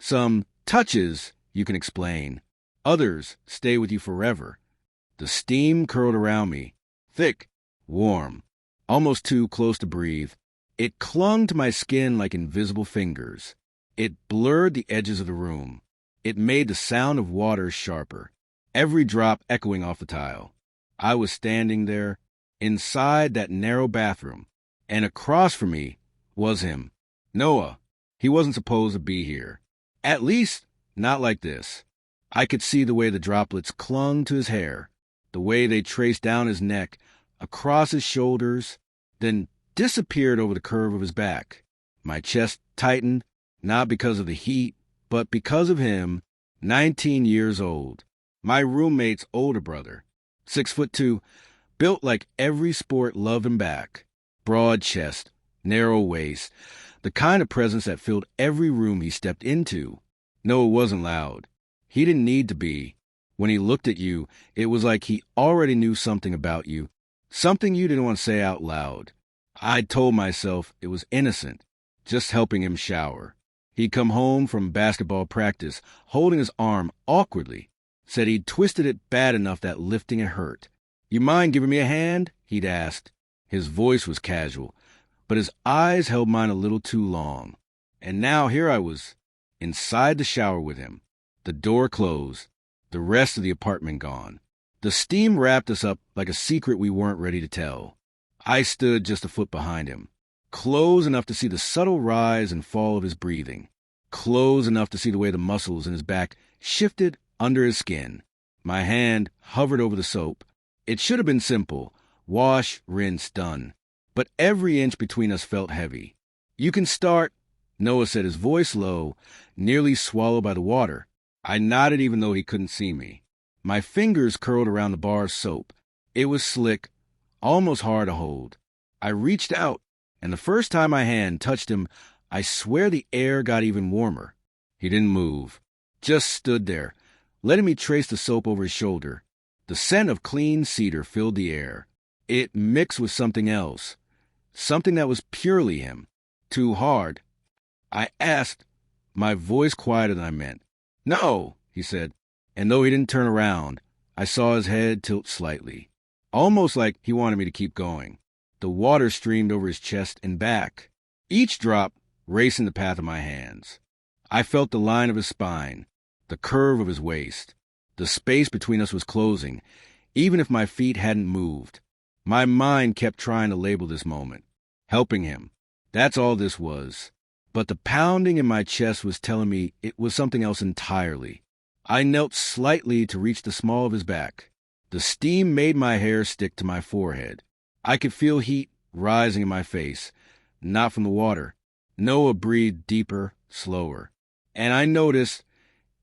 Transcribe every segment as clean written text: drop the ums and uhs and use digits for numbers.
Some touches you can explain. Others stay with you forever. The steam curled around me, thick, warm, almost too close to breathe. It clung to my skin like invisible fingers. It blurred the edges of the room. It made the sound of water sharper, every drop echoing off the tile. I was standing there, inside that narrow bathroom, and across from me was him. Noah. He wasn't supposed to be here. At least, not like this. I could see the way the droplets clung to his hair, the way they traced down his neck, across his shoulders, then disappeared over the curve of his back. My chest tightened, not because of the heat, but because of him, 19 years old. My roommate's older brother, 6'2", built like every sport loved him back. Broad chest, narrow waist, the kind of presence that filled every room he stepped into. No, it wasn't loud. He didn't need to be. When he looked at you, it was like he already knew something about you, something you didn't want to say out loud. I'd told myself it was innocent, just helping him shower. He'd come home from basketball practice, holding his arm awkwardly. Said he'd twisted it bad enough that lifting it hurt. "You mind giving me a hand?" he'd asked. His voice was casual, but his eyes held mine a little too long. And now here I was, inside the shower with him. The door closed, the rest of the apartment gone. The steam wrapped us up like a secret we weren't ready to tell. I stood just a foot behind him, close enough to see the subtle rise and fall of his breathing, close enough to see the way the muscles in his back shifted under his skin. My hand hovered over the soap. It should have been simple. Wash, rinse, done. But every inch between us felt heavy. "You can start," Noah said, his voice low, nearly swallowed by the water. I nodded even though he couldn't see me. My fingers curled around the bar of soap. It was slick, almost hard to hold. I reached out, and the first time my hand touched him, I swear the air got even warmer. He didn't move, just stood there, letting me trace the soap over his shoulder. The scent of clean cedar filled the air. It mixed with something else, something that was purely him. "Too hard?" I asked, my voice quieter than I meant. "No," he said, and though he didn't turn around, I saw his head tilt slightly, almost like he wanted me to keep going. The water streamed over his chest and back, each drop racing the path of my hands. I felt the line of his spine, the curve of his waist. The space between us was closing, even if my feet hadn't moved. My mind kept trying to label this moment. Helping him. That's all this was. But the pounding in my chest was telling me it was something else entirely. I knelt slightly to reach the small of his back. The steam made my hair stick to my forehead. I could feel heat rising in my face, not from the water. Noah breathed deeper, slower. And I noticed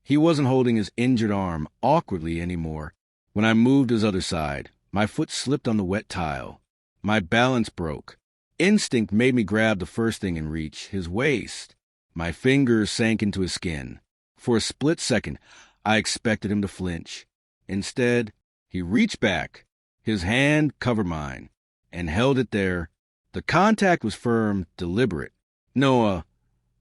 he wasn't holding his injured arm awkwardly anymore. When I moved his other side, my foot slipped on the wet tile. My balance broke. Instinct made me grab the first thing in reach, his waist. My fingers sank into his skin. For a split second, I expected him to flinch. Instead, he reached back. His hand covered mine, and held it there. The contact was firm, deliberate. "Noah,"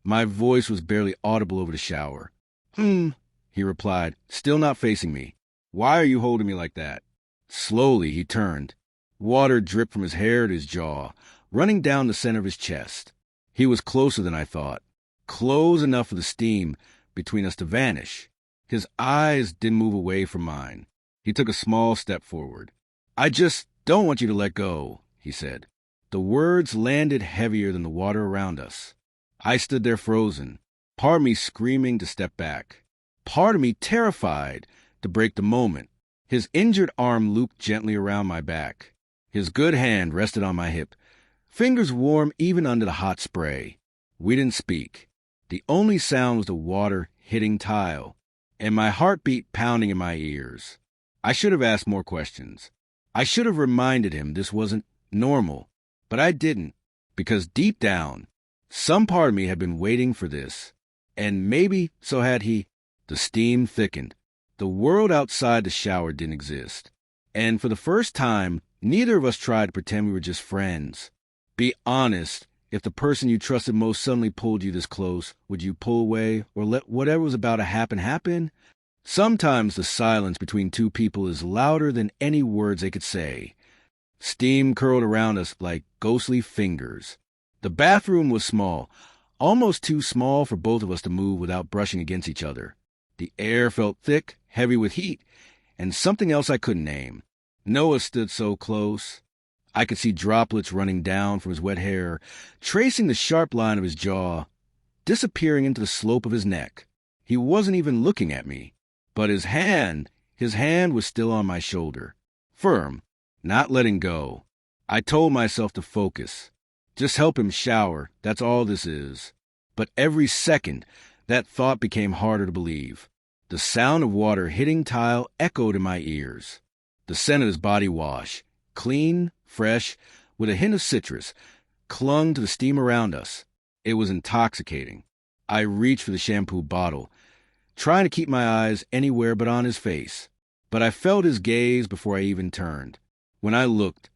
my voice was barely audible over the shower. He replied, still not facing me. "Why are you holding me like that?" Slowly, he turned. Water dripped from his hair to his jaw, running down the center of his chest. He was closer than I thought, close enough for the steam between us to vanish. His eyes didn't move away from mine. He took a small step forward. "I just don't want you to let go," he said. The words landed heavier than the water around us. I stood there frozen, part of me screaming to step back, part of me terrified to break the moment. His injured arm looped gently around my back. His good hand rested on my hip, fingers warm even under the hot spray. We didn't speak. The only sound was the water hitting tile, and my heartbeat pounding in my ears. I should have asked more questions. I should have reminded him this wasn't normal, but I didn't, because deep down, some part of me had been waiting for this, and maybe so had he. The steam thickened. The world outside the shower didn't exist, and for the first time, neither of us tried to pretend we were just friends. Be honest If the person you trusted most suddenly pulled you this close, would you pull away or let whatever was about to happen? Sometimes the silence between two people is louder than any words they could say. Steam curled around us like ghostly fingers. The bathroom was small, almost too small for both of us to move without brushing against each other. The air felt thick, heavy with heat, and something else I couldn't name. Noah stood so close. I could see droplets running down from his wet hair, tracing the sharp line of his jaw, disappearing into the slope of his neck. He wasn't even looking at me, but his hand was still on my shoulder, firm, not letting go. I told myself to focus. Just help him shower, that's all this is. But every second, that thought became harder to believe. The sound of water hitting tile echoed in my ears. The scent of his body wash, clean, fresh, with a hint of citrus, clung to the steam around us. It was intoxicating. I reached for the shampoo bottle, trying to keep my eyes anywhere but on his face. But I felt his gaze before I even turned. When I looked,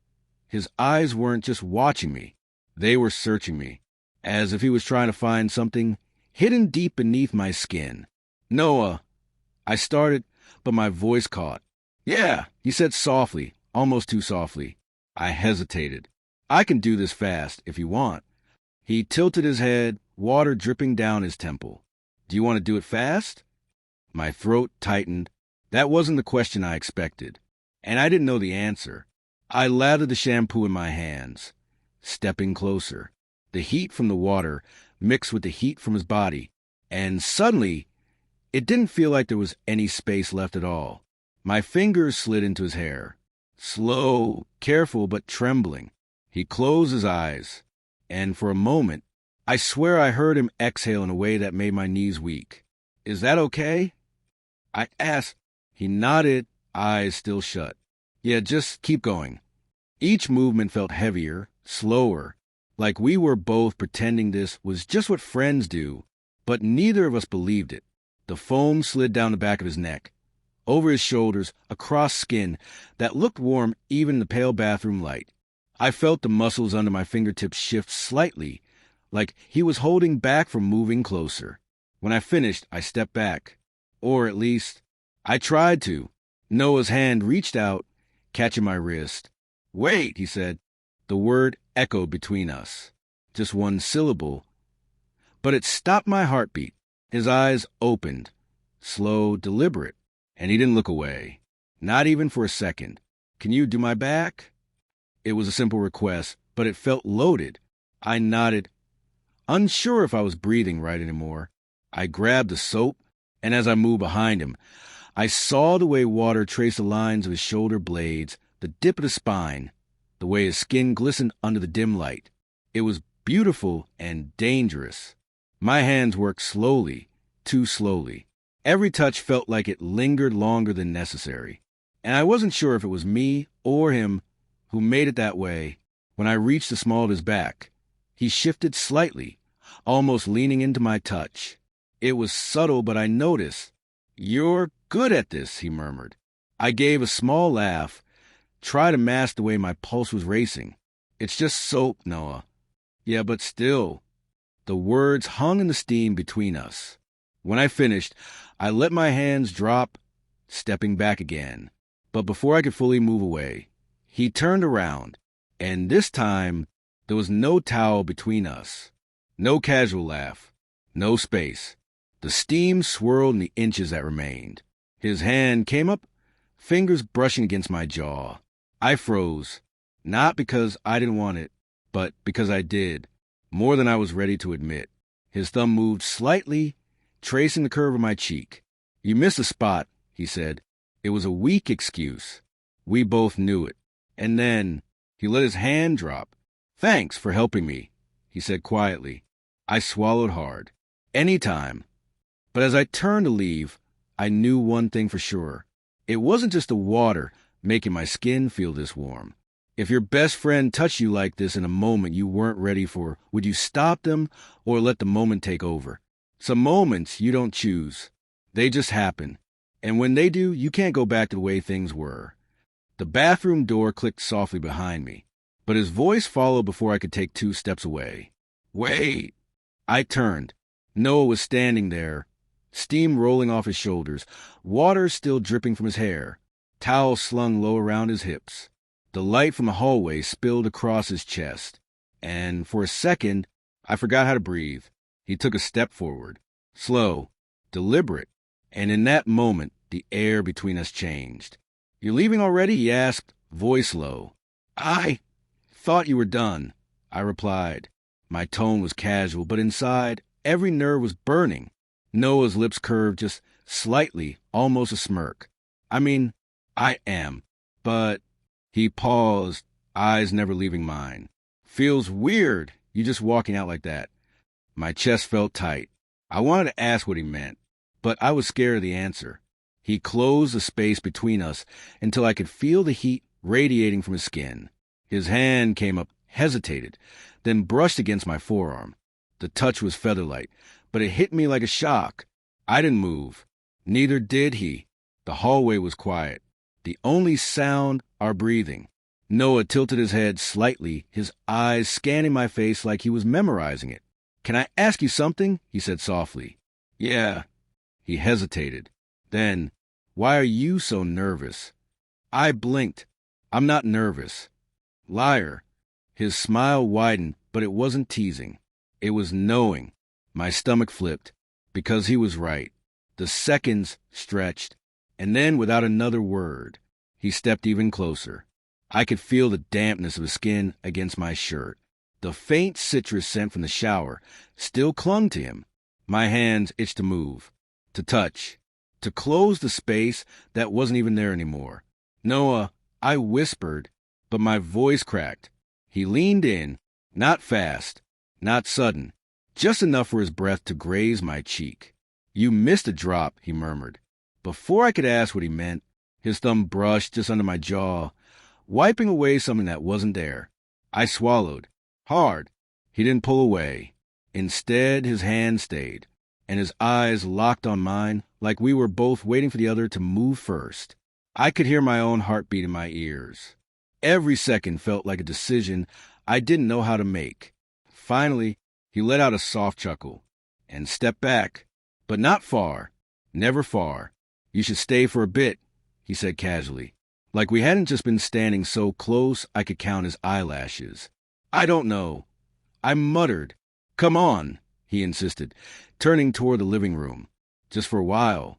his eyes weren't just watching me. They were searching me, as if he was trying to find something hidden deep beneath my skin. Noah, I started, but my voice caught. Yeah, he said softly, almost too softly. I hesitated. I can do this fast, if you want. He tilted his head, water dripping down his temple. Do you want to do it fast? My throat tightened. That wasn't the question I expected, and I didn't know the answer. I lathered the shampoo in my hands, stepping closer. The heat from the water mixed with the heat from his body, and suddenly, it didn't feel like there was any space left at all. My fingers slid into his hair. Slow, careful, but trembling. He closed his eyes, and for a moment, I swear I heard him exhale in a way that made my knees weak. Is that okay? I asked. He nodded, eyes still shut. Yeah, just keep going. Each movement felt heavier, slower, like we were both pretending this was just what friends do, but neither of us believed it. The foam slid down the back of his neck, over his shoulders, across skin that looked warm even in the pale bathroom light. I felt the muscles under my fingertips shift slightly, like he was holding back from moving closer. When I finished, I stepped back. Or at least, I tried to. Noah's hand reached out, catching my wrist. Wait, he said. The word echoed between us. Just one syllable. But it stopped my heartbeat. His eyes opened, slow, deliberate, and he didn't look away. Not even for a second. Can you do my back? It was a simple request, but it felt loaded. I nodded, unsure if I was breathing right anymore. I grabbed the soap, and as I moved behind him, I saw the way water traced the lines of his shoulder blades, the dip of the spine, the way his skin glistened under the dim light. It was beautiful and dangerous. My hands worked slowly, too slowly. Every touch felt like it lingered longer than necessary, and I wasn't sure if it was me or him who made it that way. When I reached the small of his back, he shifted slightly, almost leaning into my touch. It was subtle, but I noticed. You're good at this, he murmured. I gave a small laugh, tried to mask the way my pulse was racing. It's just soap, Noah. Yeah, but still. The words hung in the steam between us. When I finished, I let my hands drop, stepping back again. But before I could fully move away, he turned around, and this time there was no towel between us. No casual laugh. No space. The steam swirled in the inches that remained. His hand came up, fingers brushing against my jaw. I froze, not because I didn't want it, but because I did, more than I was ready to admit. His thumb moved slightly, tracing the curve of my cheek. You missed a spot, he said. It was a weak excuse. We both knew it. And then he let his hand drop. Thanks for helping me, he said quietly. I swallowed hard. Anytime. But as I turned to leave, I knew one thing for sure. It wasn't just the water making my skin feel this warm. If your best friend touched you like this in a moment you weren't ready for, would you stop them or let the moment take over? Some moments you don't choose. They just happen. And when they do, you can't go back to the way things were. The bathroom door clicked softly behind me, but his voice followed before I could take 2 steps away. Wait. I turned. Noah was standing there, steam rolling off his shoulders, water still dripping from his hair, towel slung low around his hips. The light from the hallway spilled across his chest, and for a second, I forgot how to breathe. He took a step forward, slow, deliberate, and in that moment, the air between us changed. "You're leaving already?" he asked, voice low. "I thought you were done," I replied. My tone was casual, but inside, every nerve was burning. Noah's lips curved just slightly, almost a smirk. "I mean, I am, but—" He paused, eyes never leaving mine. "Feels weird, you just walking out like that." My chest felt tight. I wanted to ask what he meant, but I was scared of the answer. He closed the space between us until I could feel the heat radiating from his skin. His hand came up, hesitated, then brushed against my forearm. The touch was feather-light, but it hit me like a shock. I didn't move. Neither did he. The hallway was quiet. The only sound, our breathing. Noah tilted his head slightly, his eyes scanning my face like he was memorizing it. "Can I ask you something?" he said softly. "Yeah." He hesitated. Then, "Why are you so nervous?" I blinked. "I'm not nervous." "Liar." His smile widened, but it wasn't teasing. It was knowing. My stomach flipped, because he was right. The seconds stretched, and then without another word, he stepped even closer. I could feel the dampness of his skin against my shirt. The faint citrus scent from the shower still clung to him. My hands itched to move, to touch, to close the space that wasn't even there anymore. "Noah," I whispered, but my voice cracked. He leaned in, not fast, not sudden, just enough for his breath to graze my cheek. "You missed a drop," he murmured. Before I could ask what he meant, his thumb brushed just under my jaw, wiping away something that wasn't there. I swallowed. Hard. He didn't pull away. Instead, his hand stayed, and his eyes locked on mine like we were both waiting for the other to move first. I could hear my own heartbeat in my ears. Every second felt like a decision I didn't know how to make. Finally, he let out a soft chuckle and stepped back, but not far, never far. "You should stay for a bit," he said casually, like we hadn't just been standing so close I could count his eyelashes. "I don't know." I muttered. "Come on," he insisted, turning toward the living room. "Just for a while."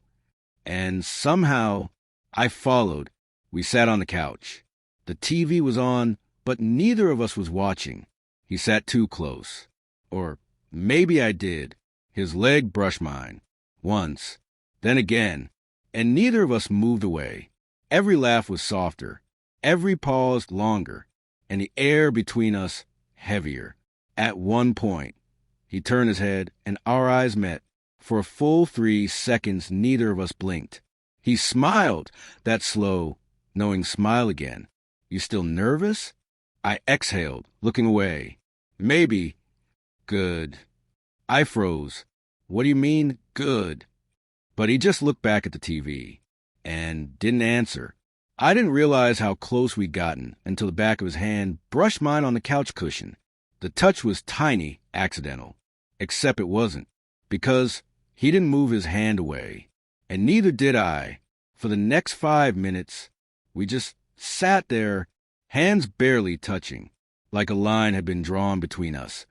And somehow, I followed. We sat on the couch. The TV was on, but neither of us was watching. He sat too close. Or maybe I did. His leg brushed mine. Once. Then again. And neither of us moved away. Every laugh was softer. Every pause longer. And the air between us heavier. At one point, he turned his head, and our eyes met. For a full 3 seconds, neither of us blinked. He smiled, that slow, knowing smile again. "You still nervous?" I exhaled, looking away. "Maybe." "Good." I froze. "What do you mean, good?" But he just looked back at the TV and didn't answer. I didn't realize how close we'd gotten until the back of his hand brushed mine on the couch cushion. The touch was tiny, accidental. Except it wasn't, because he didn't move his hand away. And neither did I. For the next 5 minutes, we just sat there, hands barely touching, like a line had been drawn between us.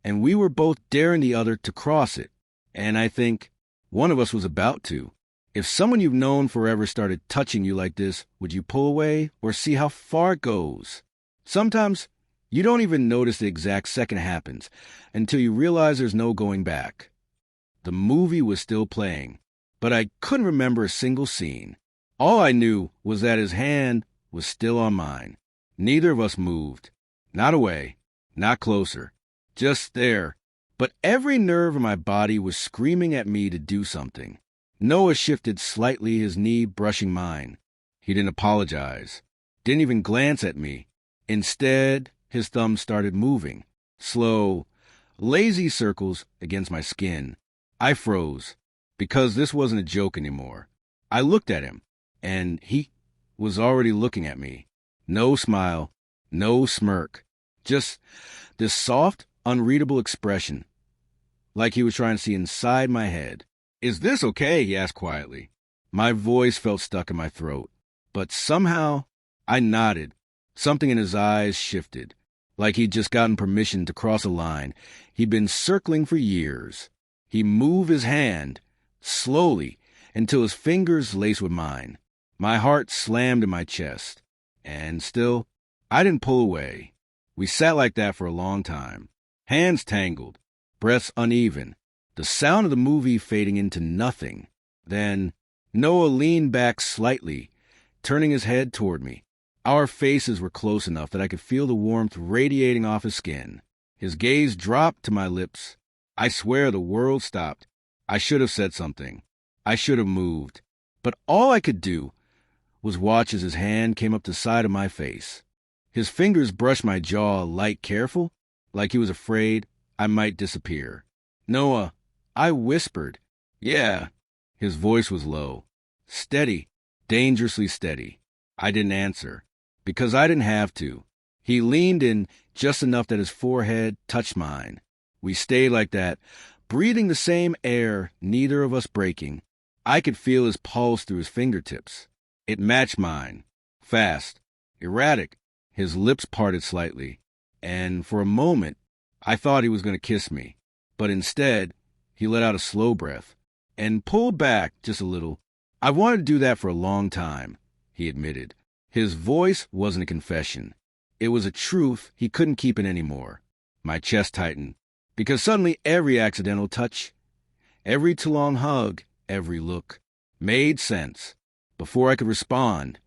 And we were both daring the other to cross it. And I think one of us was about to. If someone you've known forever started touching you like this, would you pull away or see how far it goes? Sometimes you don't even notice the exact second it happens until you realize there's no going back. The movie was still playing, but I couldn't remember a single scene. All I knew was that his hand was still on mine. Neither of us moved. Not away, not closer. Just there. But every nerve in my body was screaming at me to do something. Noah shifted slightly, his knee brushing mine. He didn't apologize. Didn't even glance at me. Instead, his thumb started moving. Slow, lazy circles against my skin. I froze, because this wasn't a joke anymore. I looked at him, and he was already looking at me. No smile, no smirk. Just this soft, unreadable expression, like he was trying to see inside my head. "Is this okay?" he asked quietly. My voice felt stuck in my throat, but somehow I nodded. Something in his eyes shifted, like he'd just gotten permission to cross a line he'd been circling for years. He moved his hand, slowly, until his fingers laced with mine. My heart slammed in my chest, and still, I didn't pull away. We sat like that for a long time, hands tangled, breaths uneven, the sound of the movie fading into nothing. Then Noah leaned back slightly, turning his head toward me. Our faces were close enough that I could feel the warmth radiating off his skin. His gaze dropped to my lips. I swear the world stopped. I should have said something. I should have moved. But all I could do was watch as his hand came up the side of my face. His fingers brushed my jaw, light, careful, like he was afraid I might disappear. "Noah," I whispered. "Yeah." His voice was low, steady, dangerously steady. I didn't answer, because I didn't have to. He leaned in just enough that his forehead touched mine. We stayed like that, breathing the same air, neither of us breaking. I could feel his pulse through his fingertips. It matched mine. Fast, erratic. His lips parted slightly, and for a moment, I thought he was going to kiss me. But instead, he let out a slow breath and pulled back just a little. "I wanted to do that for a long time," he admitted. His voice wasn't a confession. It was a truth he couldn't keep in anymore. My chest tightened, because suddenly every accidental touch, every too long hug, every look, made sense. Before I could respond,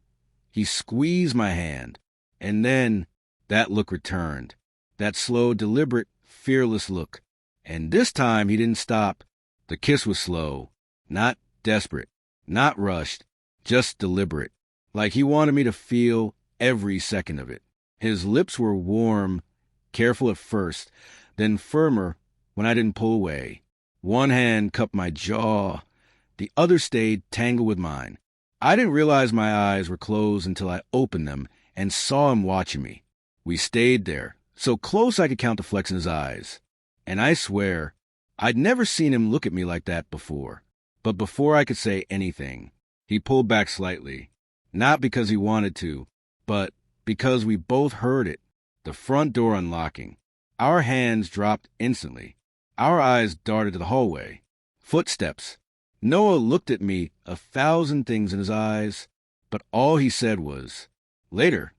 he squeezed my hand, and then that look returned. That slow, deliberate, fearless look. And this time he didn't stop. The kiss was slow, not desperate, not rushed, just deliberate, like he wanted me to feel every second of it. His lips were warm, careful at first, then firmer when I didn't pull away. One hand cupped my jaw, the other stayed tangled with mine. I didn't realize my eyes were closed until I opened them and saw him watching me. We stayed there, so close I could count the flecks in his eyes. And I swear, I'd never seen him look at me like that before. But before I could say anything, he pulled back slightly. Not because he wanted to, but because we both heard it. The front door unlocking. Our hands dropped instantly. Our eyes darted to the hallway. Footsteps. Noah looked at me, 1,000 things in his eyes, but all he said was, "Later.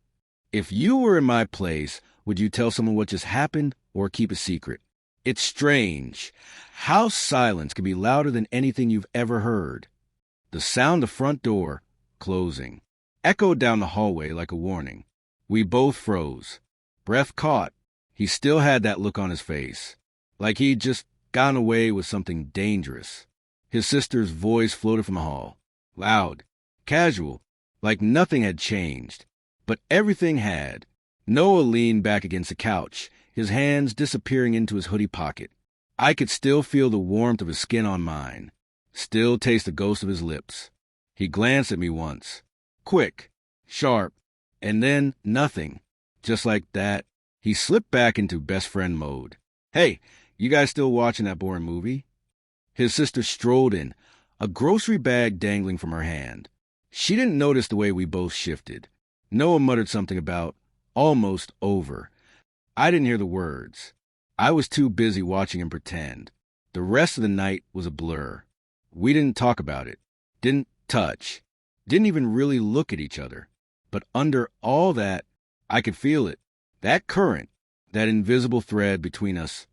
If you were in my place, would you tell someone what just happened or keep a secret?" It's strange how silence can be louder than anything you've ever heard. The sound of the front door closing echoed down the hallway like a warning. We both froze. Breath caught. He still had that look on his face, like he'd just gotten away with something dangerous. His sister's voice floated from the hall, loud, casual, like nothing had changed. But everything had. Noah leaned back against the couch, his hands disappearing into his hoodie pocket. I could still feel the warmth of his skin on mine, still taste the ghost of his lips. He glanced at me once, quick, sharp, and then nothing. Just like that, he slipped back into best friend mode. "Hey, you guys still watching that boring movie?" His sister strolled in, a grocery bag dangling from her hand. She didn't notice the way we both shifted. Noah muttered something about almost over. I didn't hear the words. I was too busy watching him pretend. The rest of the night was a blur. We didn't talk about it, didn't touch, didn't even really look at each other. But under all that, I could feel it. That current, that invisible thread between us,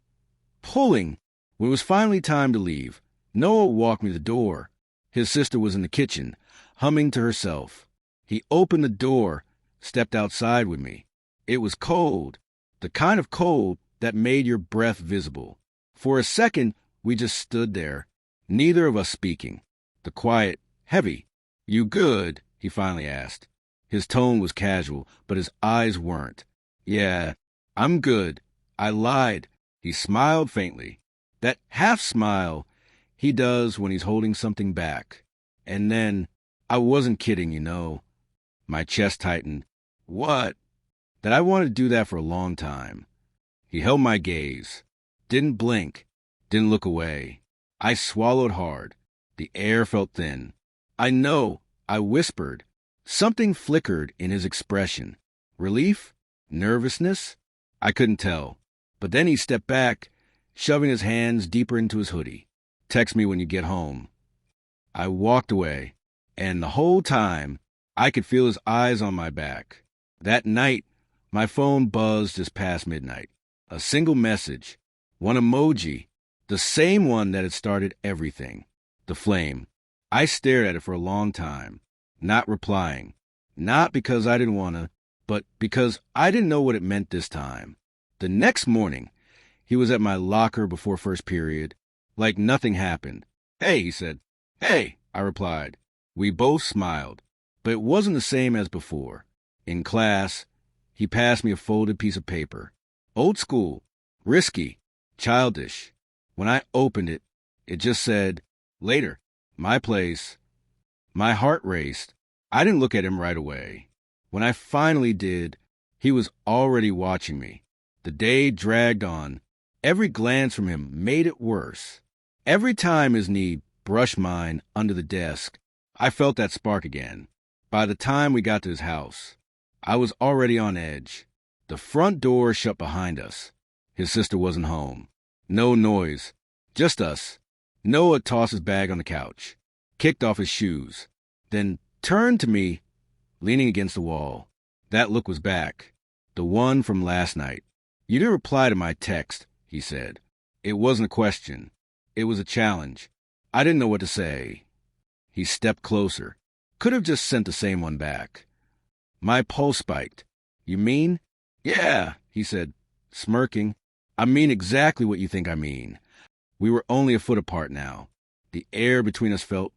pulling. When it was finally time to leave, Noah walked me to the door. His sister was in the kitchen, humming to herself. He opened the door, stepped outside with me. It was cold, the kind of cold that made your breath visible. For a second, we just stood there, neither of us speaking. The quiet, heavy. "You good?" he finally asked. His tone was casual, but his eyes weren't. "Yeah, I'm good." I lied. He smiled faintly. That half smile he does when he's holding something back. And then, I wasn't kidding, you know. My chest tightened. "What?" That I wanted to do that for a long time. He held my gaze. Didn't blink. Didn't look away. I swallowed hard. The air felt thin. I know, I whispered. Something flickered in his expression. Relief? Nervousness? I couldn't tell. But then he stepped back, shoving his hands deeper into his hoodie. Text me when you get home. I walked away, and the whole time, I could feel his eyes on my back. That night, my phone buzzed just past midnight. A single message, one emoji, the same one that had started everything. The flame. I stared at it for a long time, not replying. Not because I didn't want to, but because I didn't know what it meant this time. The next morning, he was at my locker before first period, like nothing happened. Hey, he said. Hey, I replied. We both smiled, but it wasn't the same as before. In class, he passed me a folded piece of paper. Old school, risky, childish. When I opened it, it just said, later, my place. My heart raced. I didn't look at him right away. When I finally did, he was already watching me. The day dragged on. Every glance from him made it worse. Every time his knee brushed mine under the desk, I felt that spark again. By the time we got to his house, I was already on edge. The front door shut behind us. His sister wasn't home. No noise. Just us. Noah tossed his bag on the couch, kicked off his shoes, then turned to me, leaning against the wall. That look was back. The one from last night. You didn't reply to my text, he said. It wasn't a question. It was a challenge. I didn't know what to say. He stepped closer. Could have just sent the same one back. My pulse spiked. You mean? Yeah, he said, smirking. I mean exactly what you think I mean. We were only a foot apart now. The air between us felt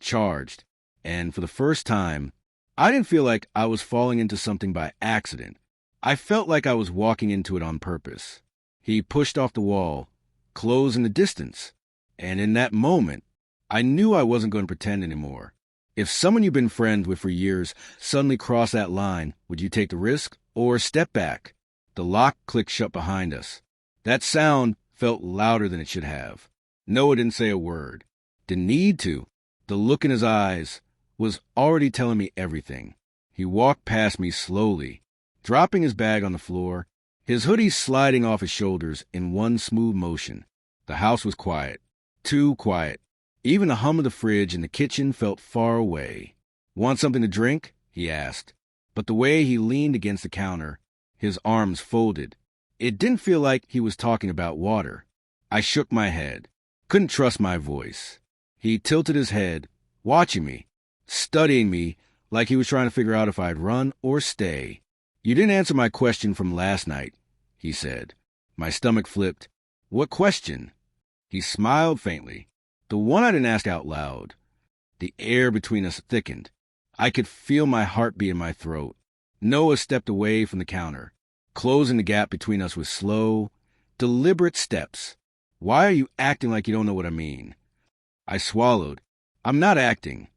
charged, and for the first time, I didn't feel like I was falling into something by accident. I felt like I was walking into it on purpose. He pushed off the wall, closing the distance, and in that moment, I knew I wasn't going to pretend anymore. If someone you've been friends with for years suddenly crossed that line, would you take the risk or step back? The lock clicked shut behind us. That sound felt louder than it should have. Noah didn't say a word. Didn't need to. The look in his eyes was already telling me everything. He walked past me slowly, dropping his bag on the floor, his hoodie sliding off his shoulders in one smooth motion. The house was quiet. Too quiet. Even the hum of the fridge in the kitchen felt far away. Want something to drink? He asked. But the way he leaned against the counter, his arms folded, it didn't feel like he was talking about water. I shook my head. Couldn't trust my voice. He tilted his head, watching me, studying me like he was trying to figure out if I'd run or stay. You didn't answer my question from last night, he said. My stomach flipped. What question? He smiled faintly. The one I didn't ask out loud. The air between us thickened. I could feel my heartbeat in my throat. Noah stepped away from the counter, closing the gap between us with slow, deliberate steps. Why are you acting like you don't know what I mean? I swallowed. I'm not acting.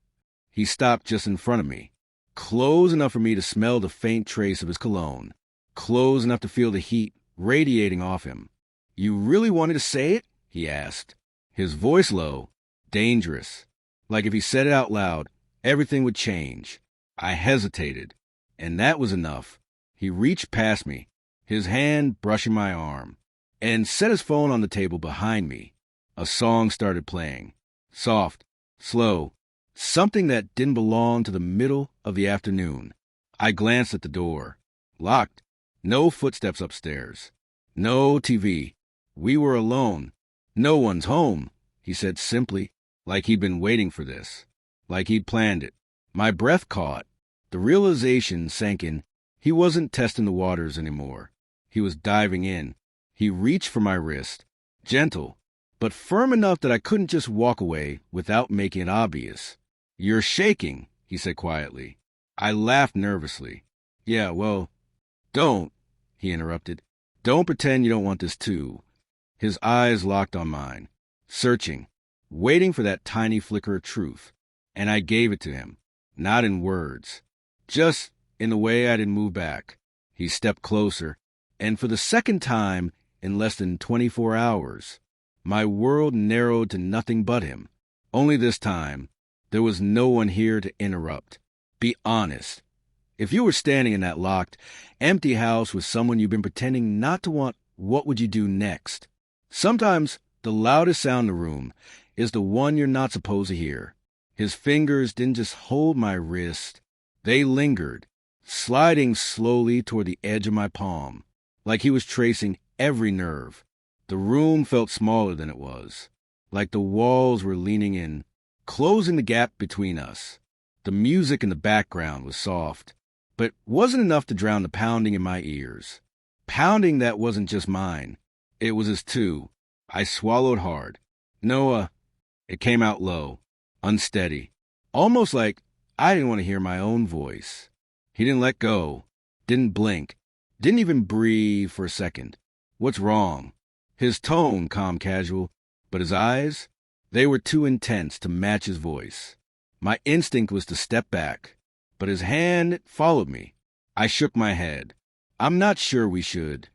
He stopped just in front of me, close enough for me to smell the faint trace of his cologne, close enough to feel the heat radiating off him. You really wanted to say it? He asked. His voice low, dangerous. Like if he said it out loud, everything would change. I hesitated, and that was enough. He reached past me, his hand brushing my arm, and set his phone on the table behind me. A song started playing. Soft, slow, something that didn't belong to the middle of the afternoon. I glanced at the door. Locked. No footsteps upstairs. No TV. We were alone. No one's home, he said simply, like he'd been waiting for this, like he'd planned it. My breath caught. The realization sank in. He wasn't testing the waters anymore. He was diving in. He reached for my wrist, gentle, but firm enough that I couldn't just walk away without making it obvious. You're shaking, he said quietly. I laughed nervously. Yeah, well, don't, he interrupted. Don't pretend you don't want this too. His eyes locked on mine, searching, waiting for that tiny flicker of truth. And I gave it to him, not in words, just in the way I didn't move back. He stepped closer, And for the second time in less than 24 hours, my world narrowed to nothing but him. Only this time, there was no one here to interrupt. Be honest. If you were standing in that locked, empty house with someone you've been pretending not to want, what would you do next? Sometimes the loudest sound in the room is the one you're not supposed to hear. His fingers didn't just hold my wrist. They lingered, sliding slowly toward the edge of my palm, like he was tracing every nerve. The room felt smaller than it was, like the walls were leaning in, closing the gap between us. The music in the background was soft, but wasn't enough to drown the pounding in my ears. Pounding that wasn't just mine. It was his too. I swallowed hard. Noah, it came out low, unsteady, almost like I didn't want to hear my own voice. He didn't let go, didn't blink, didn't even breathe for a second. What's wrong? His tone, calm, casual, but his eyes, they were too intense to match his voice. My instinct was to step back, but his hand followed me. I shook my head. I'm not sure we should.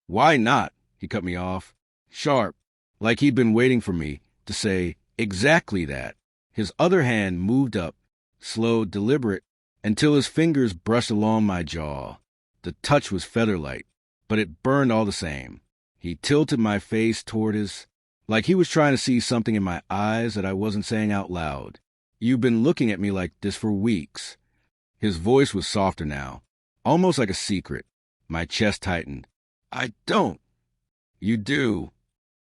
Why not? He cut me off, sharp, like he'd been waiting for me to say exactly that. His other hand moved up, slow, deliberate, until his fingers brushed along my jaw. The touch was feather-light, but it burned all the same. He tilted my face toward his, like he was trying to see something in my eyes that I wasn't saying out loud. You've been looking at me like this for weeks. His voice was softer now, almost like a secret. My chest tightened. I don't. You do.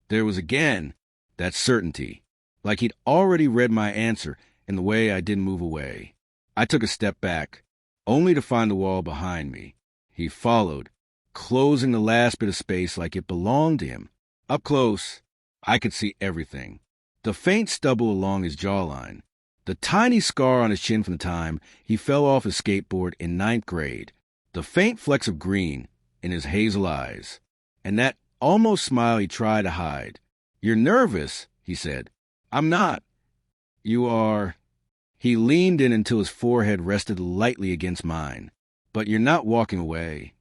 There was again that certainty, like he'd already read my answer in the way I didn't move away. I took a step back, only to find the wall behind me. He followed, closing the last bit of space like it belonged to him. Up close, I could see everything. The faint stubble along his jawline, the tiny scar on his chin from the time he fell off his skateboard in 9th grade, the faint flecks of green in his hazel eyes, and that almost smile he tried to hide. You're nervous, he said. I'm not. You are. He leaned in until his forehead rested lightly against mine. But you're not walking away.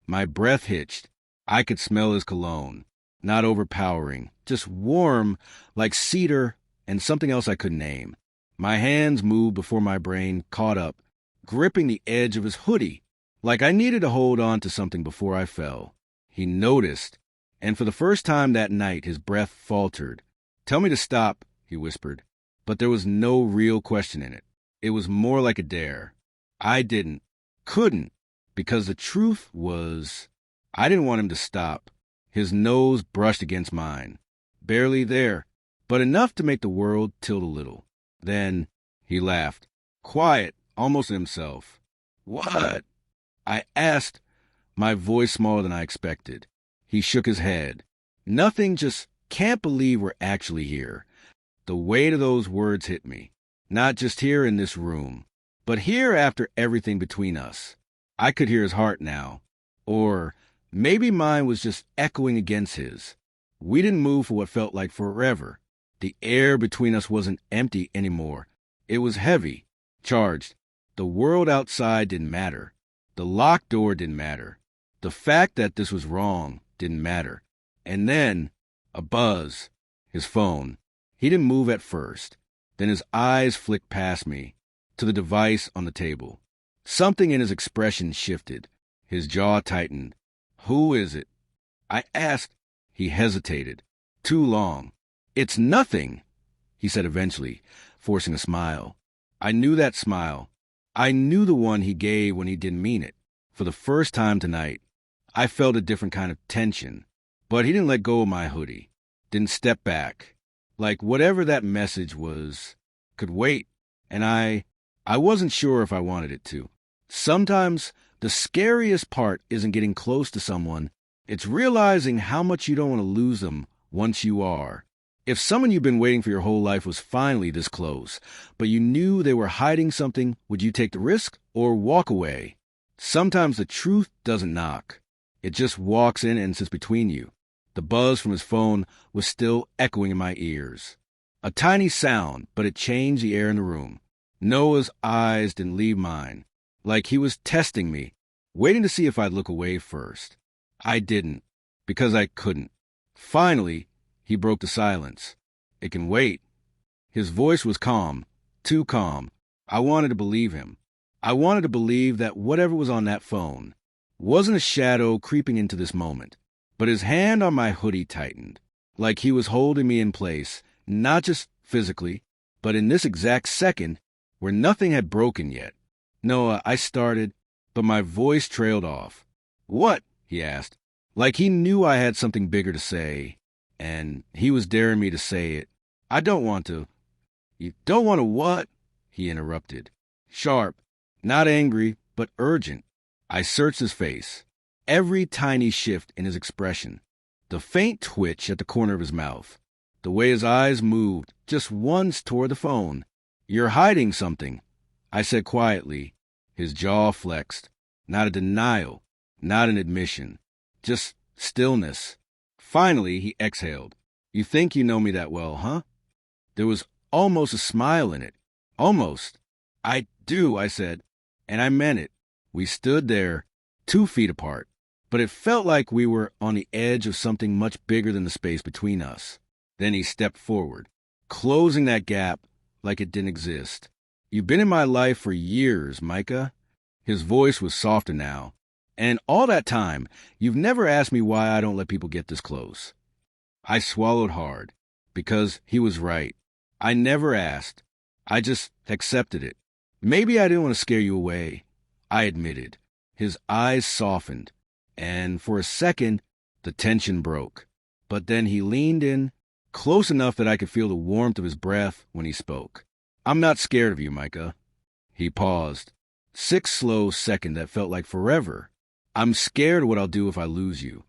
My breath hitched. I could smell his cologne. Not overpowering, just warm like cedar and something else I couldn't name. My hands moved before my brain caught up, gripping the edge of his hoodie, like I needed to hold on to something before I fell. He noticed, and for the first time that night his breath faltered. Tell me to stop, he whispered, but there was no real question in it. It was more like a dare. I couldn't, because the truth was, I didn't want him to stop. His nose brushed against mine, barely there, but enough to make the world tilt a little. Then he laughed, quiet, almost himself. What? I asked, my voice smaller than I expected. He shook his head. Nothing, just can't believe we're actually here. The weight of those words hit me. Not just here in this room, but here after everything between us. I could hear his heart now. Or maybe mine was just echoing against his. We didn't move for what felt like forever. The air between us wasn't empty anymore. It was heavy, charged. The world outside didn't matter. The locked door didn't matter. The fact that this was wrong didn't matter. And then, a buzz. His phone. He didn't move at first. Then his eyes flicked past me, to the device on the table. Something in his expression shifted. His jaw tightened. Who is it? I asked. He hesitated. Too long. It's nothing, he said eventually, forcing a smile. I knew that smile. I knew the one he gave when he didn't mean it. For the first time tonight, I felt a different kind of tension. But he didn't let go of my hoodie. Didn't step back. Like whatever that message was could wait. And I wasn't sure if I wanted it to. Sometimes the scariest part isn't getting close to someone. It's realizing how much you don't want to lose them once you are. If someone you've been waiting for your whole life was finally this close, but you knew they were hiding something, would you take the risk or walk away? Sometimes the truth doesn't knock. It just walks in and sits between you. The buzz from his phone was still echoing in my ears. A tiny sound, but it changed the air in the room. Noah's eyes didn't leave mine, like he was testing me, waiting to see if I'd look away first. I didn't, because I couldn't. Finally, he broke the silence. It can wait. His voice was calm, too calm. I wanted to believe him. I wanted to believe that whatever was on that phone wasn't a shadow creeping into this moment. But his hand on my hoodie tightened, like he was holding me in place, not just physically, but in this exact second where nothing had broken yet. Noah, I started, but my voice trailed off. What? He asked, like he knew I had something bigger to say, and he was daring me to say it. I don't want to. You don't want to what? He interrupted. Sharp, not angry, but urgent. I searched his face. Every tiny shift in his expression. The faint twitch at the corner of his mouth. The way his eyes moved just once toward the phone. You're hiding something, I said quietly. His jaw flexed. Not a denial, not an admission. Just stillness. Finally, he exhaled. You think you know me that well, huh? There was almost a smile in it. Almost. I do, I said, and I meant it. We stood there, 2 feet apart, but it felt like we were on the edge of something much bigger than the space between us. Then he stepped forward, closing that gap like it didn't exist. You've been in my life for years, Micah. His voice was softer now. And all that time, you've never asked me why I don't let people get this close. I swallowed hard, because he was right. I never asked. I just accepted it. Maybe I didn't want to scare you away, I admitted. His eyes softened, and for a second, the tension broke. But then he leaned in, close enough that I could feel the warmth of his breath when he spoke. I'm not scared of you, Micah. He paused. 6 slow seconds that felt like forever. I'm scared what I'll do if I lose you.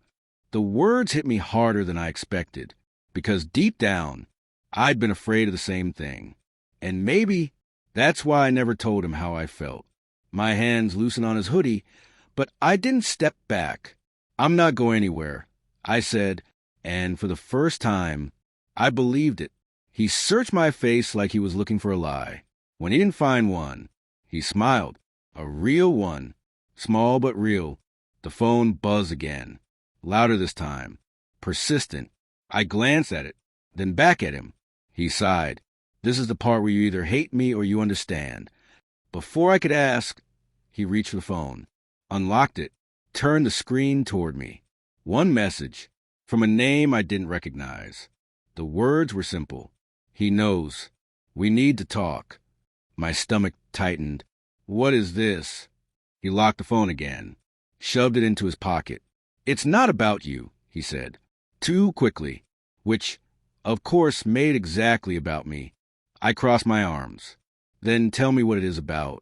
The words hit me harder than I expected, because deep down, I'd been afraid of the same thing. And maybe that's why I never told him how I felt. My hands loosened on his hoodie, but I didn't step back. I'm not going anywhere, I said, and for the first time, I believed it. He searched my face like he was looking for a lie. When he didn't find one, he smiled. A real one. Small but real. The phone buzzed again. Louder this time. Persistent. I glanced at it, then back at him. He sighed. This is the part where you either hate me or you understand. Before I could ask, he reached for the phone, unlocked it, turned the screen toward me. One message, from a name I didn't recognize. The words were simple. He knows. We need to talk. My stomach tightened. What is this? He locked the phone again, shoved it into his pocket. It's not about you, he said, too quickly, which, of course, made exactly about me. I crossed my arms. Then tell me what it is about.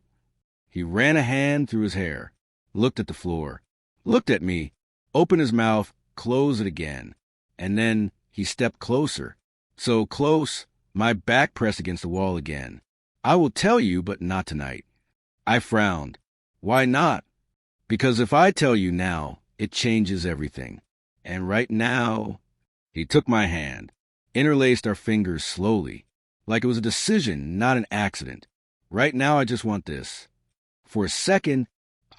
He ran a hand through his hair, looked at the floor, looked at me, opened his mouth, closed it again, and then he stepped closer. So close, my back pressed against the wall again. I will tell you, but not tonight. I frowned. Why not? Because if I tell you now, it changes everything. And right now, he took my hand, interlaced our fingers slowly, like it was a decision, not an accident. Right now, I just want this. For a second,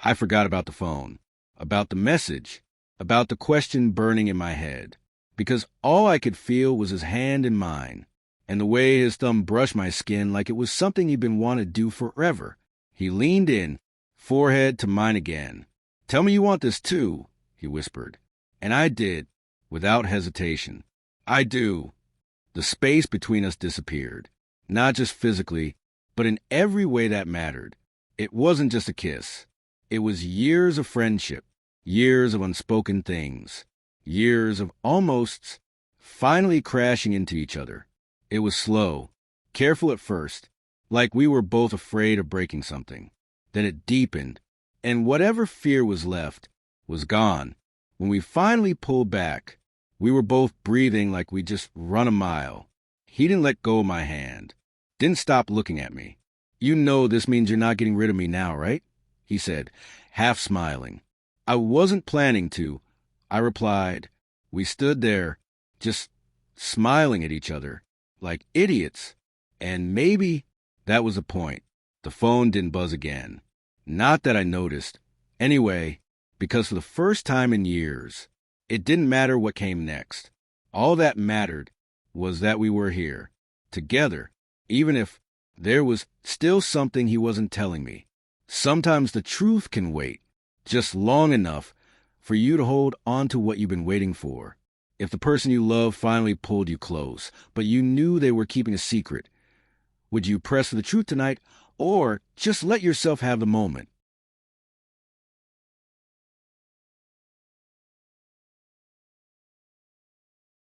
I forgot about the phone, about the message, about the question burning in my head, because all I could feel was his hand in mine, and the way his thumb brushed my skin like it was something he'd been wanting to do forever. He leaned in, forehead to mine again. Tell me you want this too, he whispered. And I did, without hesitation. I do. The space between us disappeared, not just physically, but in every way that mattered. It wasn't just a kiss. It was years of friendship, years of unspoken things, years of almosts finally crashing into each other. It was slow, careful at first, like we were both afraid of breaking something. Then it deepened, and whatever fear was left was gone. When we finally pulled back, we were both breathing like we'd just run a mile. He didn't let go of my hand, didn't stop looking at me. You know this means you're not getting rid of me now, right? He said, half smiling. I wasn't planning to, I replied. We stood there, just smiling at each other, like idiots. And maybe that was the point. The phone didn't buzz again. Not that I noticed. Anyway, Because for the first time in years, it didn't matter what came next. All that mattered was that we were here, together, even if there was still something he wasn't telling me. Sometimes the truth can wait just long enough for you to hold on to what you've been waiting for. If the person you love finally pulled you close, but you knew they were keeping a secret, would you press for the truth tonight or just let yourself have the moment?